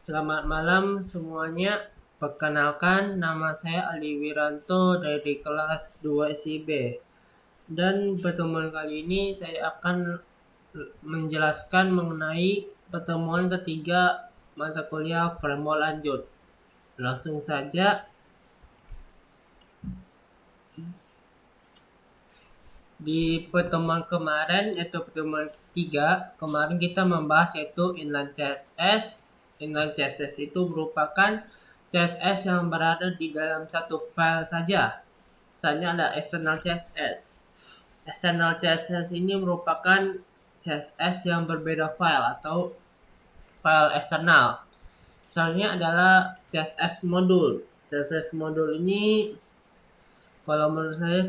Selamat malam semuanya. Perkenalkan, nama saya Ali Wiranto dari kelas 2 SIB. Dan pertemuan kali ini saya akan menjelaskan mengenai pertemuan ketiga mata kuliah framework lanjut. Langsung saja. Di pertemuan kemarin, yaitu pertemuan ketiga, kemarin kita membahas yaitu inline CSS. Inline CSS itu merupakan CSS yang berada di dalam satu file saja. Misalnya ada external CSS. External CSS ini merupakan CSS yang berbeda file atau file eksternal. Misalnya adalah CSS modul. CSS modul ini kalau menurut saya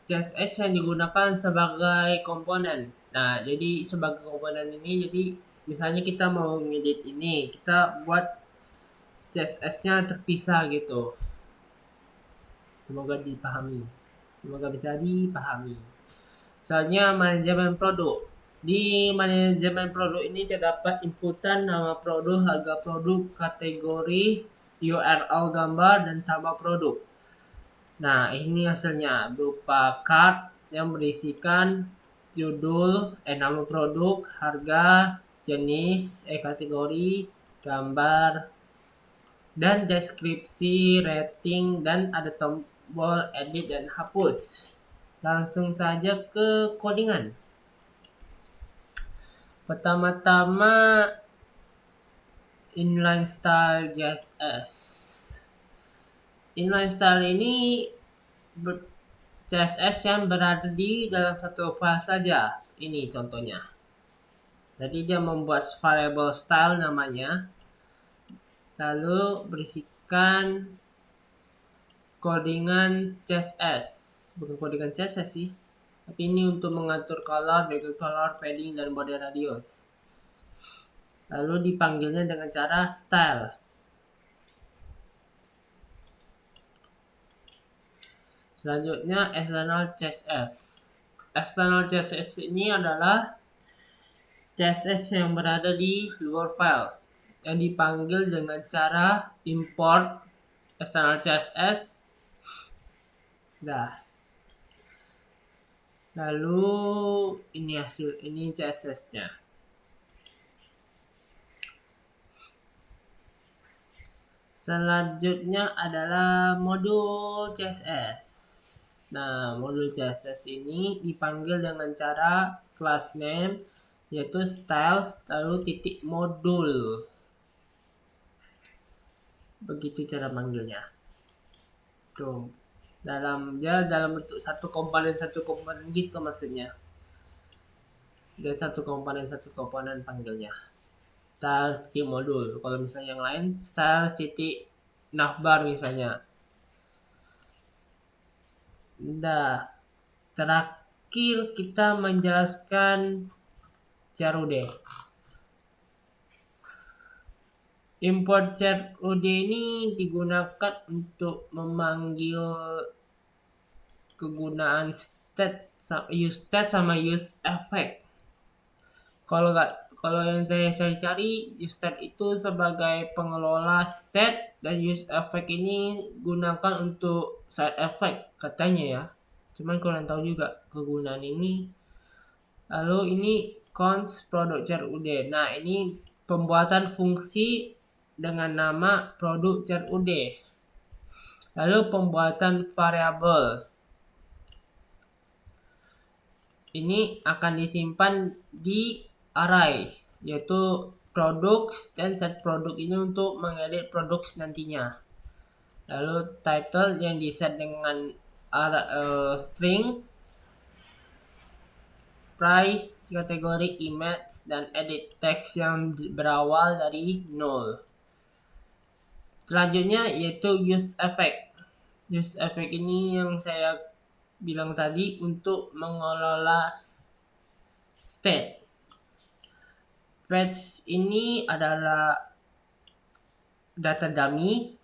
CSS yang digunakan sebagai komponen. Nah, jadi sebagai komponen ini, jadi misalnya kita mau ngedit ini, kita buat CSS-nya terpisah gitu. Semoga dipahami. Semoga bisa dipahami. Misalnya manajemen produk. Di manajemen produk ini terdapat inputan nama produk, harga produk, kategori, URL gambar, dan tambah produk. Nah, ini hasilnya berupa card yang berisikan judul, nama produk, harga, jenis, kategori, gambar, dan deskripsi, rating, dan ada tombol edit dan hapus. Langsung saja ke codingan. Pertama-tama inline style CSS. Inline style ini CSS yang berada di dalam satu file saja. Ini contohnya. Jadi dia membuat variable style namanya. Lalu berisikan codingan CSS. Bukan codingan CSS sih. Tapi ini untuk mengatur color, background color, padding, dan border radius. Lalu dipanggilnya dengan cara style. Selanjutnya external CSS. External CSS ini adalah CSS yang berada di luar file yang dipanggil dengan cara import external CSS. Nah, lalu ini CSS-nya. Selanjutnya adalah modul CSS. Nah, modul CSS ini dipanggil dengan cara class name yaitu styles lalu titik modul. Begitu cara manggilnya. Tuh. Dalam bentuk satu komponen gitu maksudnya. Dan satu komponen panggilnya. Styles titik modul. Kalau misalnya yang lain styles titik navbar misalnya. Nah, terakhir kita menjelaskan CRUD. Import CRUD ini digunakan untuk memanggil kegunaan use state sama use effect. Kalau yang saya cari use state itu sebagai pengelola state dan use effect ini gunakan untuk side effect katanya ya. Cuman kurang tahu juga kegunaan ini. Lalu ini cons produk CRUD. Nah, ini pembuatan fungsi dengan nama produk CRUD. Lalu pembuatan variabel. Ini akan disimpan di array, yaitu produk dan set produk ini untuk mengedit produk nantinya. Lalu title yang diset dengan string, price, kategori, image, dan edit text yang berawal dari 0. Selanjutnya yaitu use effect. Use effect ini yang saya bilang tadi untuk mengelola state. Fetch ini adalah data dummy.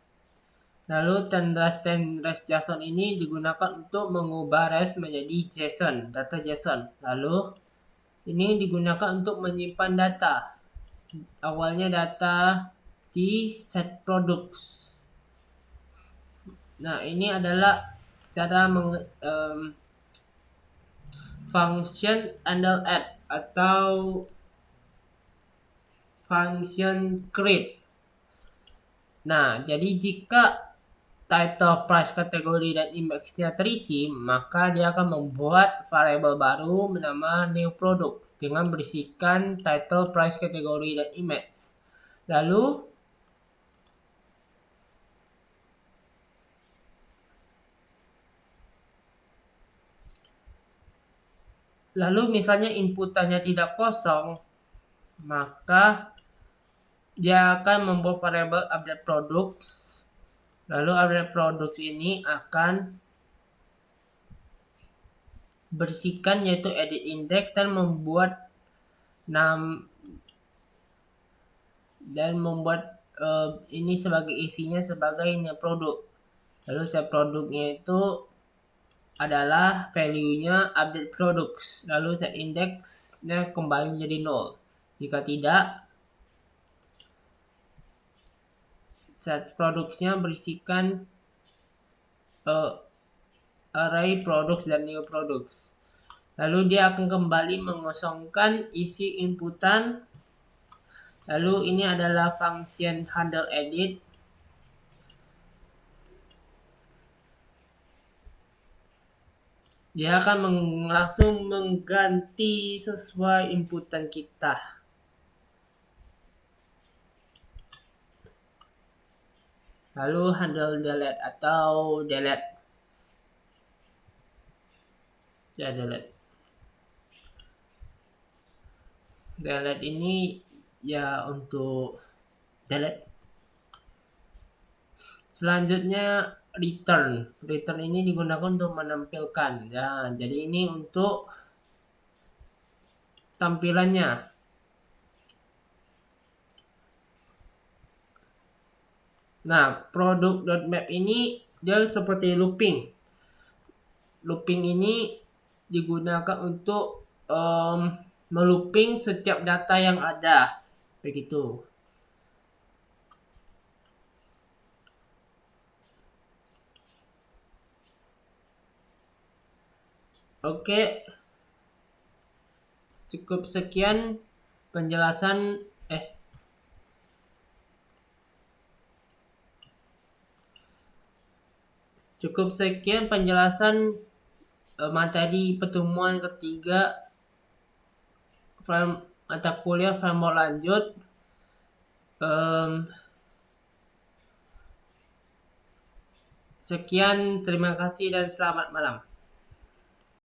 Lalu tandres JSON ini digunakan untuk mengubah res menjadi JSON, data JSON. Lalu ini digunakan untuk menyimpan data. Awalnya data di set products. Nah, ini adalah cara function handle add atau function create. Nah, jadi jika title, price, kategori, dan image-nya terisi, maka dia akan membuat variabel baru bernama new product dengan berisikan title, price, kategori, dan image. Lalu misalnya inputannya tidak kosong, maka dia akan membuat variabel update products. Lalu update products ini akan berisikan yaitu edit index dan membuat ini sebagai isinya sebagai new produk. Lalu set produknya itu adalah value-nya update products. Lalu set index-nya kembali menjadi 0. Jika tidak, set products-nya berisikan array products dan new products. Lalu dia akan kembali mengosongkan isi inputan. Lalu ini adalah function handle edit. Dia akan langsung mengganti sesuai inputan kita. Lalu handle delete atau delete. Ya, delete. Delete ini ya untuk delete. Selanjutnya return. Return ini digunakan untuk menampilkan. Ya, jadi ini untuk tampilannya. Nah, product.map ini dia seperti looping. Looping ini digunakan untuk melooping setiap data yang ada. Begitu. Oke. Cukup sekian penjelasan materi pertemuan ketiga mata kuliah framework lanjut. Sekian, terima kasih dan selamat malam.